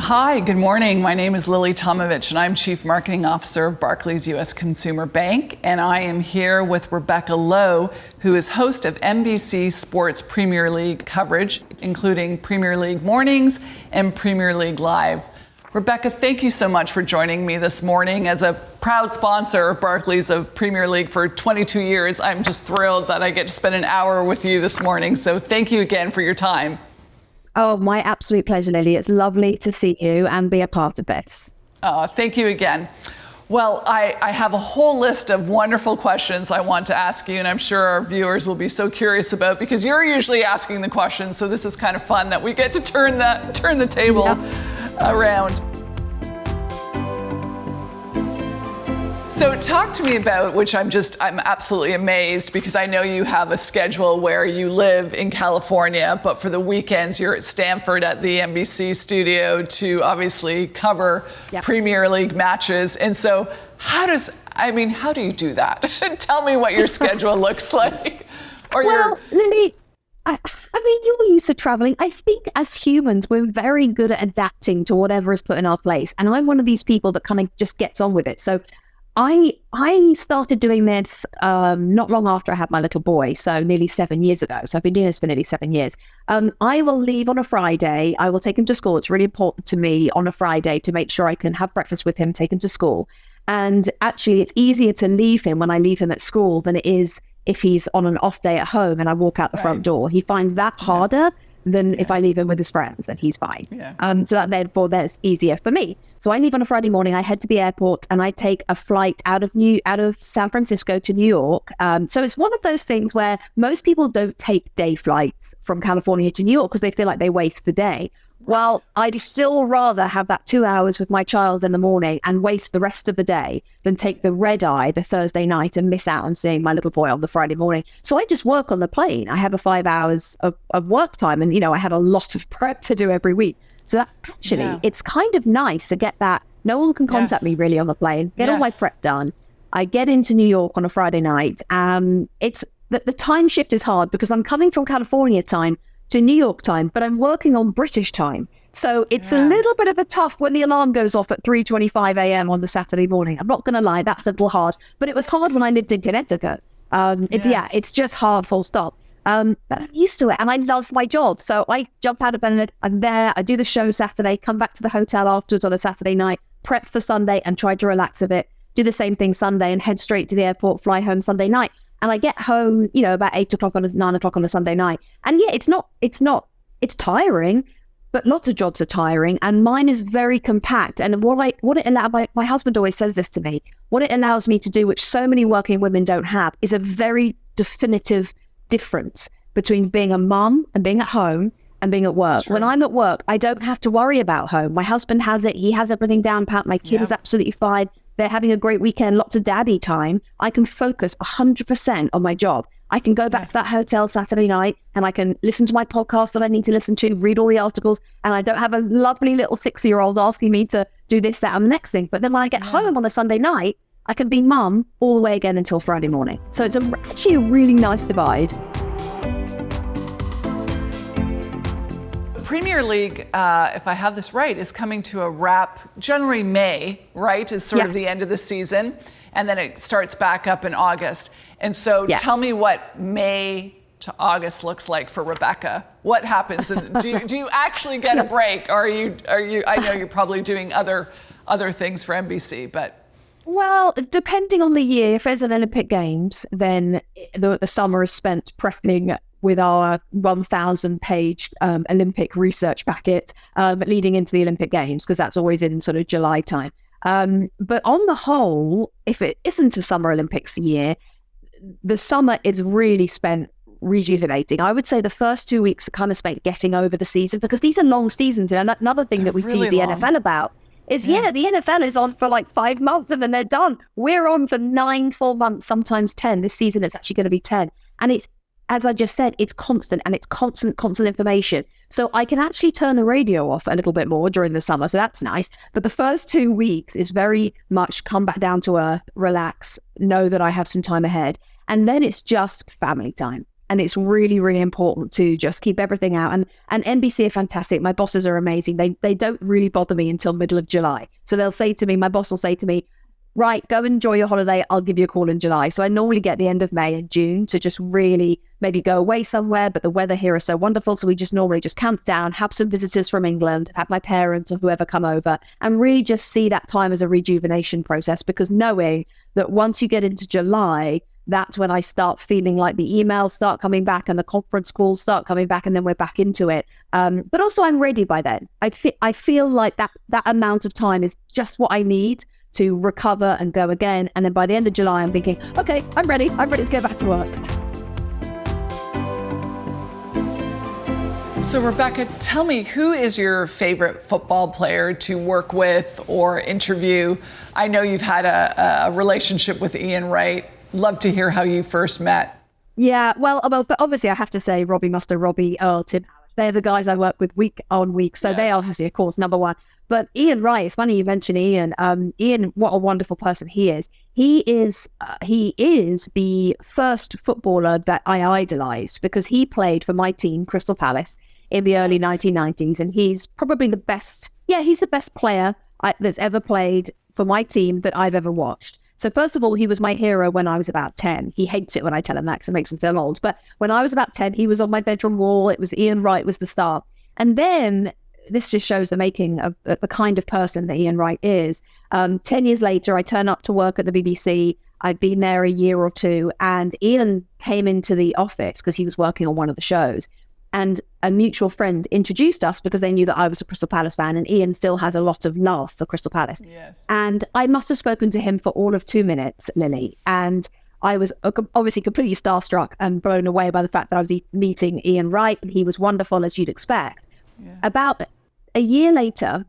Hi, good morning. My name is Lili Tomovich, and I'm Chief Marketing Officer of Barclays U.S. Consumer Bank. And I am here with Rebecca Lowe, who is host of NBC Sports Premier League coverage, including Premier League Mornings and Premier League Live. Rebecca, thank you so much for joining me this morning. As a proud sponsor of Barclays of Premier League for 22 years, I'm just thrilled that I get to spend an hour with you this morning. So thank you again for your time. Oh, my absolute pleasure, Lili. It's lovely to see you and be a part of this. Thank you again. Well, I have a whole list of wonderful questions I want to ask you, and I'm sure our viewers will be so curious about, because you're usually asking the questions, so this is kind of fun that we get to turn the table around. So talk to me about, which I'm absolutely amazed, because I know you have a schedule where you live in California, but for the weekends you're at Stanford at the NBC studio to obviously cover Premier League matches. And so how do you do that? Tell me what your schedule looks like. Lili, I mean, you're used to traveling. I think as humans, we're very good at adapting to whatever is put in our place. And I'm one of these people that kind of just gets on with it. So I started doing this not long after I had my little boy, so nearly 7 years ago. So I've been doing this for nearly 7 years. I will leave on a Friday. I will take him to school. It's really important to me on a Friday to make sure I can have breakfast with him, take him to school. And actually, it's easier to leave him when I leave him at school than it is if he's on an off day at home and I walk out the front door. He finds that harder than if I leave him with his friends, then he's fine. So that therefore that's easier for me. So I leave on a Friday morning, I head to the airport and I take a flight out of San Francisco to New York. So it's one of those things where most people don't take day flights from California to New York because they feel like they waste the day. Well, I'd still rather have that 2 hours with my child in the morning and waste the rest of the day than take the red eye the Thursday night and miss out on seeing my little boy on the Friday morning. So I just work on the plane. I have a 5 hours of work time, and, I have a lot of prep to do every week. So that actually, it's kind of nice to get that. No one can contact me really on the plane, get all my prep done. I get into New York on a Friday night. It's the time shift is hard because I'm coming from California time to New York time, but I'm working on British time. So it's a little bit of a tough when the alarm goes off at 3:25 a.m. on the Saturday morning. I'm not going to lie, that's a little hard, but it was hard when I lived in Connecticut. It's just hard, full stop. But I'm used to it and I love my job. So I jump out of bed, I'm there, I do the show Saturday, come back to the hotel afterwards on a Saturday night, prep for Sunday and try to relax a bit, do the same thing Sunday and head straight to the airport, fly home Sunday night. And I get home, about 9 o'clock on a Sunday night. And it's tiring, but lots of jobs are tiring. And mine is very compact. And what it allows, my husband always says this to me, what it allows me to do, which so many working women don't have, is a very definitive difference between being a mum and being at home and being at work. When I'm at work, I don't have to worry about home. My husband has it. He has everything down pat. My kid is absolutely fine. They're having a great weekend, lots of daddy time. I can focus 100% on my job. I can go back to that hotel Saturday night and I can listen to my podcast that I need to listen to, read all the articles, and I don't have a lovely little 6-year-old asking me to do this, that, and the next thing. But then when I get home on a Sunday night, I can be mum all the way again until Friday morning. So it's actually a really nice divide. Premier League, if I have this right, is coming to a wrap. Generally May, right, is sort of the end of the season, and then it starts back up in August. And so tell me what May to August looks like for Rebecca. What happens? Do you actually get a break? Or are you? I know you're probably doing other things for NBC, but. Well, depending on the year, if there's an Olympic Games, then the summer is spent prepping with our 1,000-page Olympic research packet leading into the Olympic Games, because that's always in sort of July time. But on the whole, if it isn't a Summer Olympics year, the summer is really spent rejuvenating. I would say the first 2 weeks are kind of spent getting over the season, because these are long seasons. And another thing that we tease the NFL about is, the NFL is on for like 5 months and then they're done. We're on for 9 full months, sometimes 10. This season it's actually going to be 10. And it's, as I just said, it's constant and it's constant information. So I can actually turn the radio off a little bit more during the summer. So that's nice. But the first 2 weeks is very much come back down to earth, relax, know that I have some time ahead. And then it's just family time. And it's really, really important to just keep everything out. And NBC are fantastic. My bosses are amazing. They don't really bother me until middle of July. So they'll say to me, my boss will say to me, right, go enjoy your holiday. I'll give you a call in July. So I normally get the end of May and June to just really maybe go away somewhere. But the weather here is so wonderful. So we just normally just camp down, have some visitors from England, have my parents or whoever come over, and really just see that time as a rejuvenation process. Because knowing that once you get into July, that's when I start feeling like the emails start coming back and the conference calls start coming back, and then we're back into it. But also I'm ready by then. I feel like that amount of time is just what I need to recover and go again. And then by the end of July, I'm thinking, okay, I'm ready to go back to work. So Rebecca, tell me, who is your favorite football player to work with or interview? I know you've had a relationship with Ian Wright. Love to hear how you first met. Yeah, well, but obviously I have to say Robbie Muster, Robbie, Earl, Tim. They're the guys I work with week on week. So They are obviously, of course, number one. But Ian Wright, it's funny you mention Ian. Ian, what a wonderful person he is. He is the first footballer that I idolized, because he played for my team, Crystal Palace, in the early 1990s. And he's probably the best. Yeah, he's the best player that's ever played for my team that I've ever watched. So first of all, he was my hero when I was about 10. He hates it when I tell him that because it makes him feel old. But when I was about 10, he was on my bedroom wall. It was Ian Wright was the star. And then this just shows the making of the kind of person that Ian Wright is. 10 years later, I turn up to work at the BBC. I'd been there a year or two, and Ian came into the office because he was working on one of the shows. And a mutual friend introduced us because they knew that I was a Crystal Palace fan, and Ian still has a lot of love for Crystal Palace. Yes. And I must have spoken to him for all of 2 minutes, Lili. And I was obviously completely starstruck and blown away by the fact that I was meeting Ian Wright, and he was wonderful, as you'd expect. Yeah. About a year later,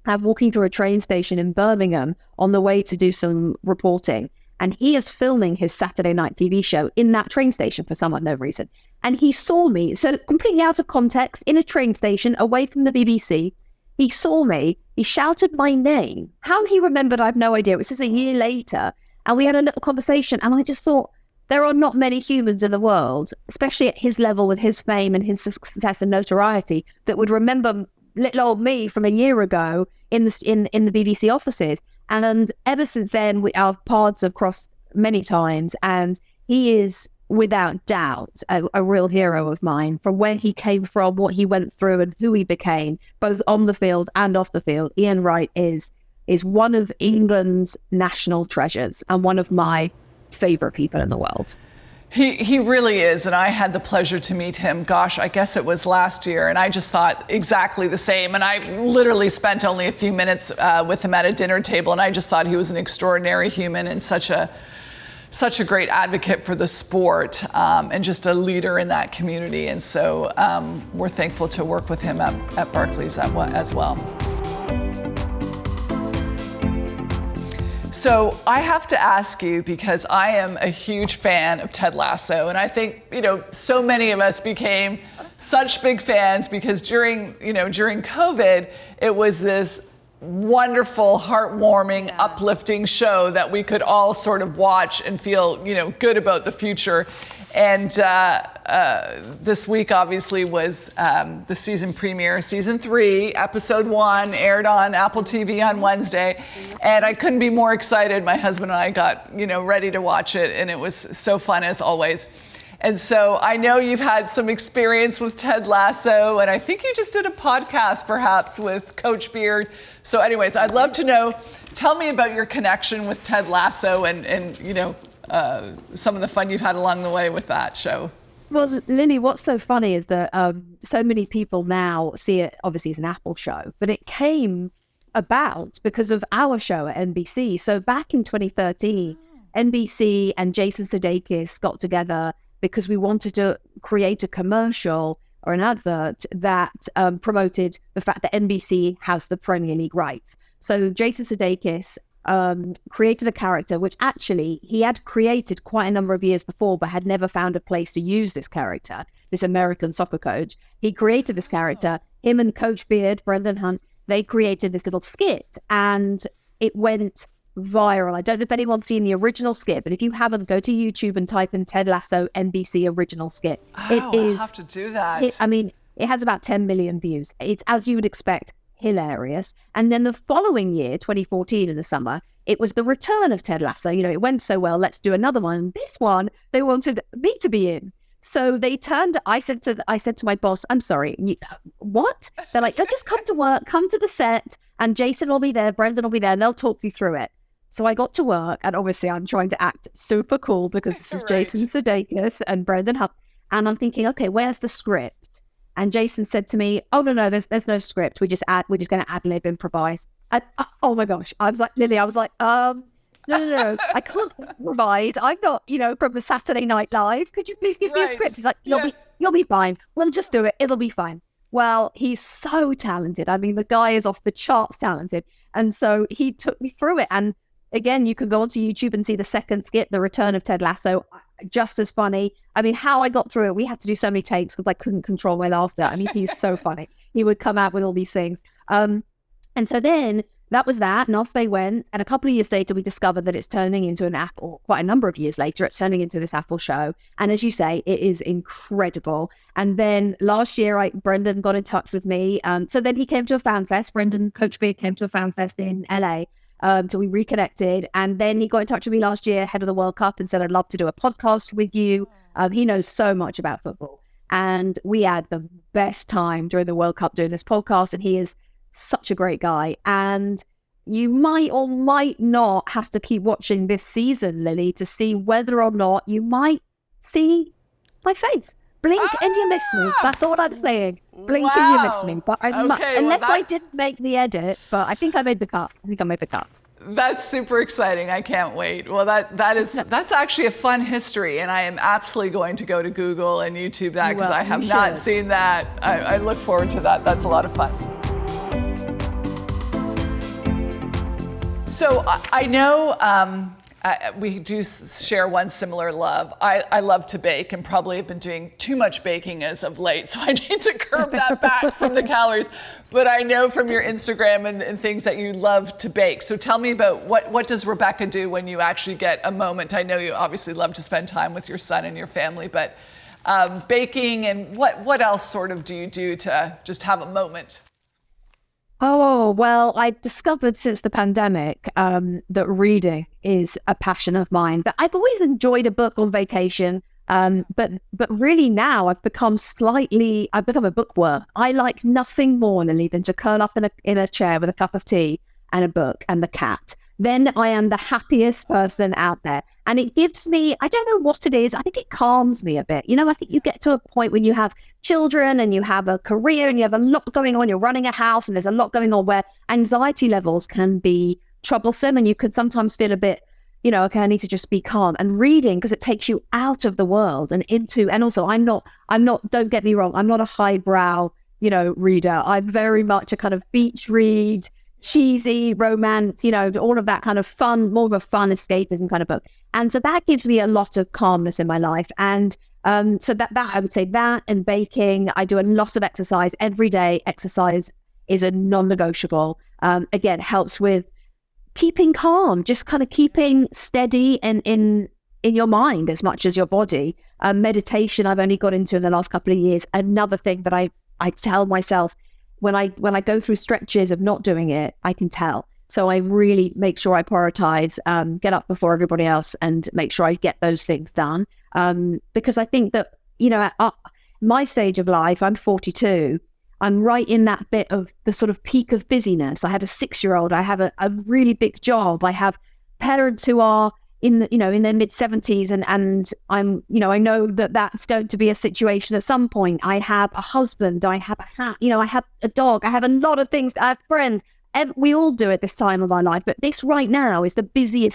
I'm walking through a train station in Birmingham on the way to do some reporting. And he is filming his Saturday night TV show in that train station for some unknown reason. And he saw me, so completely out of context, in a train station away from the BBC. He saw me, he shouted my name. How he remembered, I have no idea. It was just a year later. And we had a little conversation. And I just thought, there are not many humans in the world, especially at his level with his fame and his success and notoriety, that would remember little old me from a year ago in the BBC offices. And ever since then, our paths have crossed many times. And he is, without doubt, a real hero of mine, from where he came from, what he went through, and who he became, both on the field and off the field. Ian Wright is one of England's national treasures and one of my favorite people in the world. He really is, and I had the pleasure to meet him, gosh, I guess it was last year, and I just thought exactly the same. And I literally spent only a few minutes with him at a dinner table, and I just thought he was an extraordinary human and such a great advocate for the sport, and just a leader in that community. And so we're thankful to work with him at Barclays as well. So I have to ask you, because I am a huge fan of Ted Lasso, and I think, so many of us became such big fans because during COVID, it was this wonderful, heartwarming, uplifting show that we could all sort of watch and feel, good about the future. And this week, obviously, was the season premiere, season 3, episode 1, aired on Apple TV on Wednesday. And I couldn't be more excited. My husband and I got, ready to watch it, and it was so fun as always. And so I know you've had some experience with Ted Lasso, and I think you just did a podcast perhaps with Coach Beard. So anyways, I'd love to know, tell me about your connection with Ted Lasso and some of the fun you've had along the way with that show. Well, Lili, what's so funny is that so many people now see it obviously as an Apple show, but it came about because of our show at NBC. So back in 2013, NBC and Jason Sudeikis got together because we wanted to create a commercial or an advert that promoted the fact that NBC has the Premier League rights. So Jason Sudeikis created a character which actually he had created quite a number of years before, but had never found a place to use this character, this American soccer coach. He created this character, him and Coach Beard, Brendan Hunt, they created this little skit, and it went viral. I don't know if anyone's seen the original skit, but if you haven't, go to YouTube and type in Ted Lasso NBC original skit. Oh, I'll have to do that. It has about 10 million views. It's, as you would expect, hilarious. And then the following year, 2014 in the summer, it was the return of Ted Lasso. It went so well, let's do another one. This one, they wanted me to be in. So they turned, I said to my boss, I'm sorry, what? They're like, no, just come to work, come to the set, and Jason will be there, Brendan will be there, and they'll talk you through it. So I got to work, and obviously I'm trying to act super cool because this is Right. Jason Sudeikis and Brendan Huff. And I'm thinking, okay, where's the script? And Jason said to me, oh, no, there's no script. We're just going to ad lib, improvise. And, oh my gosh. I was like, Lily, no. I can't improvise. I'm not, from a Saturday Night Live. Could you please give me a script? He's like, you'll be fine. We'll just do it. It'll be fine. Well, he's so talented. I mean, the guy is off the charts talented. And so he took me through it. And again, you can go onto YouTube and see the second skit, The Return of Ted Lasso. Just as funny. I mean, how I got through it, we had to do so many takes because I couldn't control my laughter. I mean, he's so funny. He would come out with all these things. And so then that was that, and off they went. And a couple of years later, we discovered that it's turning into an app, or quite a number of years later, it's turning into this Apple show. And as you say, it is incredible. And then last year, Brendan got in touch with me. So then he came to a fan fest. Brendan, Coach B, came to a fan fest in LA. So we reconnected, and then he got in touch with me last year ahead of the World Cup and said, I'd love to do a podcast with you. He knows so much about football, and we had the best time during the World Cup doing this podcast, and he is such a great guy. And you might or might not have to keep watching this season, Lily, to see whether or not you might see my face. Blink and you miss me. That's all I'm saying. Blink and you miss me. But unless I didn't make the edit, but I think I made the cut. That's super exciting. I can't wait. Well, that's actually a fun history, and I am absolutely going to go to Google and YouTube that because I have not seen that. I look forward to that. That's a lot of fun. So I know we do share one similar love. I love to bake and probably have been doing too much baking as of late, so I need to curb that back from the calories. But I know from your Instagram and things that you love to bake. So tell me about what does Rebecca do when you actually get a moment? I know you obviously love to spend time with your son and your family, but baking and what else sort of do you do to just have a moment? Oh, well, I discovered since the pandemic that reading is a passion of mine. But I've always enjoyed a book on vacation. But really now I've become a bookworm. I like nothing more, Lily, than to curl up in a chair with a cup of tea and a book and the cat. Then I am the happiest person out there. And it gives me, I don't know what it is, I think it calms me a bit. I think you get to a point when you have children and you have a career and you have a lot going on, you're running a house and there's a lot going on where anxiety levels can be troublesome and you could sometimes feel a bit, okay, I need to just be calm. And reading, because it takes you out of the world and also I'm not, don't get me wrong, I'm not a highbrow, reader. I'm very much a kind of beach read, cheesy romance, all of that kind of fun, more of a fun escapism kind of book. And so that gives me a lot of calmness in my life. And so that I would say that, and baking. I do a lot of exercise every day. Exercise is a non-negotiable. Again, helps with keeping calm, just kind of keeping steady and in your mind as much as your body. Meditation I've only got into in the last couple of years. Another thing that I tell myself when I go through stretches of not doing it, I can tell. So I really make sure I prioritize, get up before everybody else and make sure I get those things done. Because I think that, at my stage of life, I'm 42, I'm right in that bit of the sort of peak of busyness. I have a 6-year-old, I have a really big job. I have parents who are in their mid 70s and I'm, I know that that's going to be a situation at some point. I have a husband, I have a hat, I have a dog, I have a lot of things, I have friends. We all do at this time of our life, but this right now is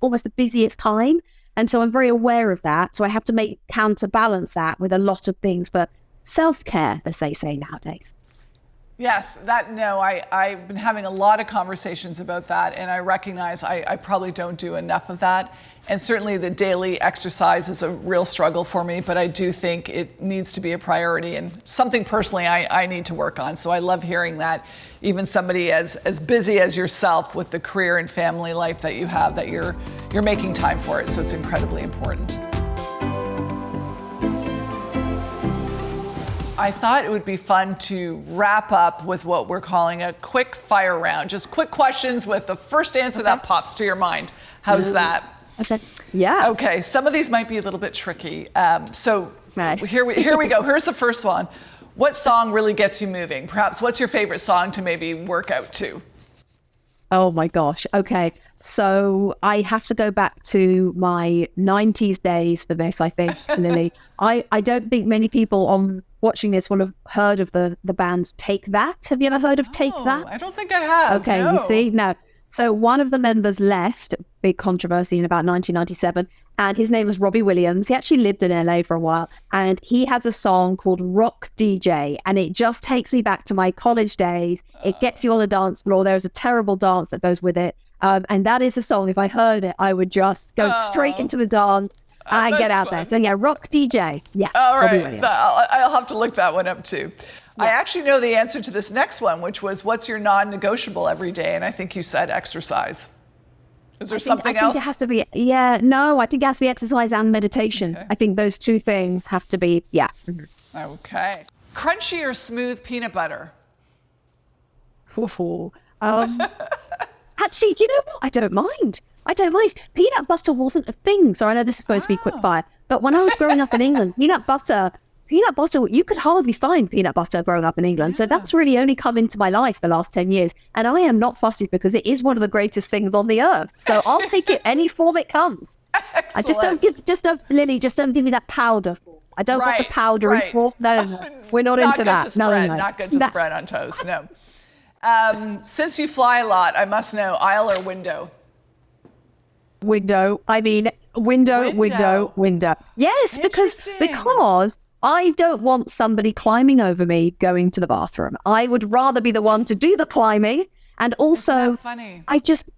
almost the busiest time. And so I'm very aware of that. So I have to counterbalance that with a lot of things, but self-care, as they say nowadays. Yes, I've been having a lot of conversations about that, and I recognize I probably don't do enough of that. And certainly the daily exercise is a real struggle for me, but I do think it needs to be a priority and something personally I need to work on. So I love hearing that even somebody as busy as yourself with the career and family life that you have, that you're making time for it. So it's incredibly important. I thought it would be fun to wrap up with what we're calling a quick fire round. Just quick questions with the first answer that pops to your mind. How's that? Okay. Yeah. Okay. Some of these might be a little bit tricky. So Right. here we go. Here's the first one. What song really gets you moving? Perhaps what's your favorite song to maybe work out to? Oh my gosh. Okay. So I have to go back to my 90s days for this, I think, Lili. I don't think many people on watching this will have heard of the band Take That. Have you ever heard of Take That? I don't think I have. Okay, no. You see? No. So one of the members left, big controversy in about 1997, and his name was Robbie Williams. He actually lived in LA for a while, and he has a song called Rock DJ, and it just takes me back to my college days. It gets you on the dance floor. There's a terrible dance that goes with it. And that is a song, if I heard it, I would just go straight into the dance and get out there. So yeah, Rock DJ. Yeah. All Robbie right. Williams. I'll have to look that one up too. I actually know the answer to this next one, which was what's your non-negotiable every day? And I think you said exercise. Is there something else? I think it has to be, I think it has to be exercise and meditation. Okay. I think those two things have to be, Okay. Crunchy or smooth peanut butter? Actually, do you know what? I don't mind. Peanut butter wasn't a thing. So I know this is supposed to be quick fire, but when I was growing up in England, peanut butter, you could hardly find peanut butter growing up in England. So that's really only come into my life the last 10 years. And I am not fussy because it is one of the greatest things on the earth. So I'll take it any form it comes. Excellent. I Lili, just don't give me that powder. I don't want the powdery form. No. We're not into that. No. Not good to spread on toast, no. Since you fly a lot, I must know, aisle or window? Window. Yes, because I don't want somebody climbing over me going to the bathroom. I would rather be the one to do the climbing. And also, Isn't that funny? I just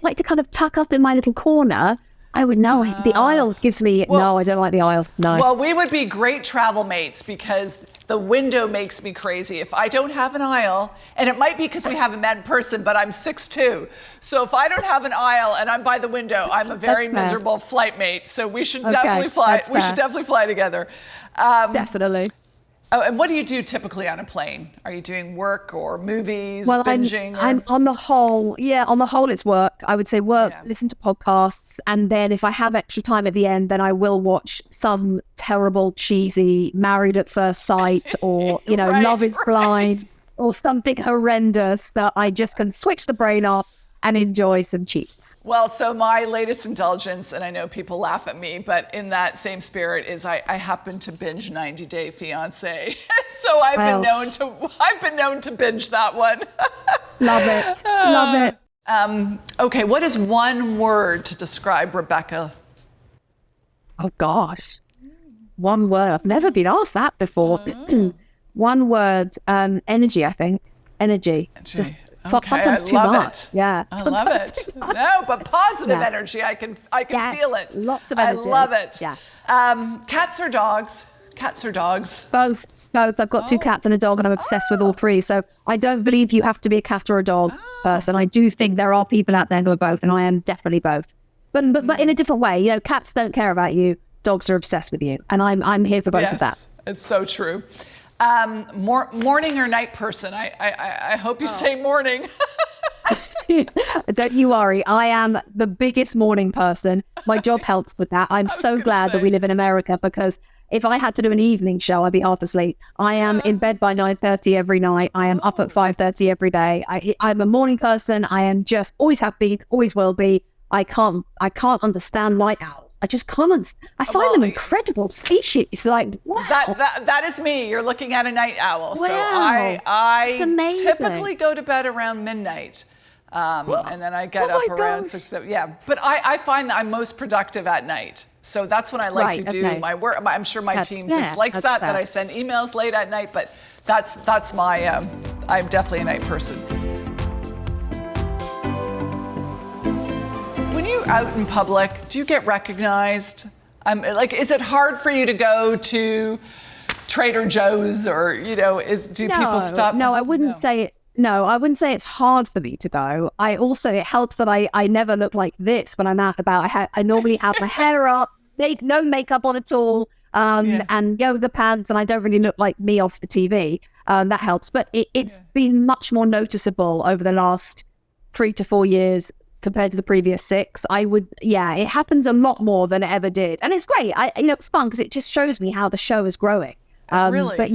like to kind of tuck up in my little corner. I would know the aisle gives me, no, I don't like the aisle. No. Well, we would be great travel mates because the window makes me crazy. If I don't have an aisle, and it might be because we haven't met in person, but I'm 6'2". So if I don't have an aisle and I'm by the window, I'm a very miserable flight mate. So we should definitely fly. We should definitely fly together. Definitely. Oh, and what do you do typically on a plane? Are you doing work or movies, well, binging? I'm on the whole, it's work. I would say work, listen to podcasts, and then if I have extra time at the end, then I will watch some terrible, cheesy Married at First Sight or, Love is Blind or something horrendous that I just can switch the brain off and enjoy some cheats. Well, so my latest indulgence, and I know people laugh at me, but in that same spirit is I happen to binge 90 Day Fiancé. So I've been known to binge that one. Love it. Okay, what is one word to describe Rebecca? Oh gosh. One word. I've never been asked that before. One word, energy, I think. Energy. Just sometimes too much. Yeah. I love it. No, but positive energy. I can feel it. Lots of energy. I love it. Yeah. Cats or dogs? Cats or dogs? Both. I've got 2 cats and a dog, and I'm obsessed with all 3. So I don't believe you have to be a cat or a dog person. I do think there are people out there who are both, and I am definitely both. But in a different way. Cats don't care about you. Dogs are obsessed with you, and I'm here for both of that. It's so true. Morning or night person? I hope you say morning. Don't you worry. I am the biggest morning person. My job helps with that. I'm so glad that we live in America, because if I had to do an evening show, I'd be half asleep. I am in bed by 9:30 every night. I am up at 5:30 every day. I'm a morning person. I am just always have been, always will be. I can't understand night owls. I just can't. I find them incredible species. Like, wow. That is me. You're looking at a night owl. Wow. So I It's amazing. typically go to bed around midnight. And then I get up around 6, 7. Yeah. But I find that I'm most productive at night. So that's when I like to do my work. I'm sure my team dislikes that I send emails late at night, but that's my I'm definitely a night person. When you're out in public, do you get recognized? Is it hard for you to go to Trader Joe's or, do people stop? No, I wouldn't say it. No, I wouldn't say it's hard for me to go. It helps that I never look like this when I'm out and about. I normally have my hair up, no makeup on at all, and yoga pants, and I don't really look like me off the TV. That helps. But it's been much more noticeable over the last 3 to 4 years compared to the previous 6. It happens a lot more than it ever did. And it's great. It's fun because it just shows me how the show is growing. Really? But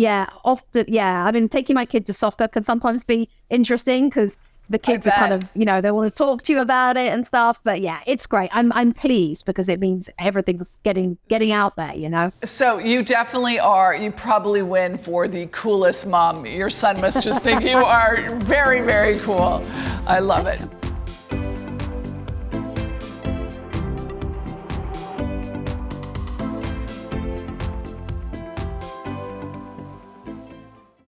taking my kid to soccer can sometimes be interesting because the kids are kind of, they want to talk to you about it and stuff. But yeah, it's great. I'm pleased because it means everything's getting out there, So you definitely are. You probably win for the coolest mom. Your son must just think you are very, very cool. I love it.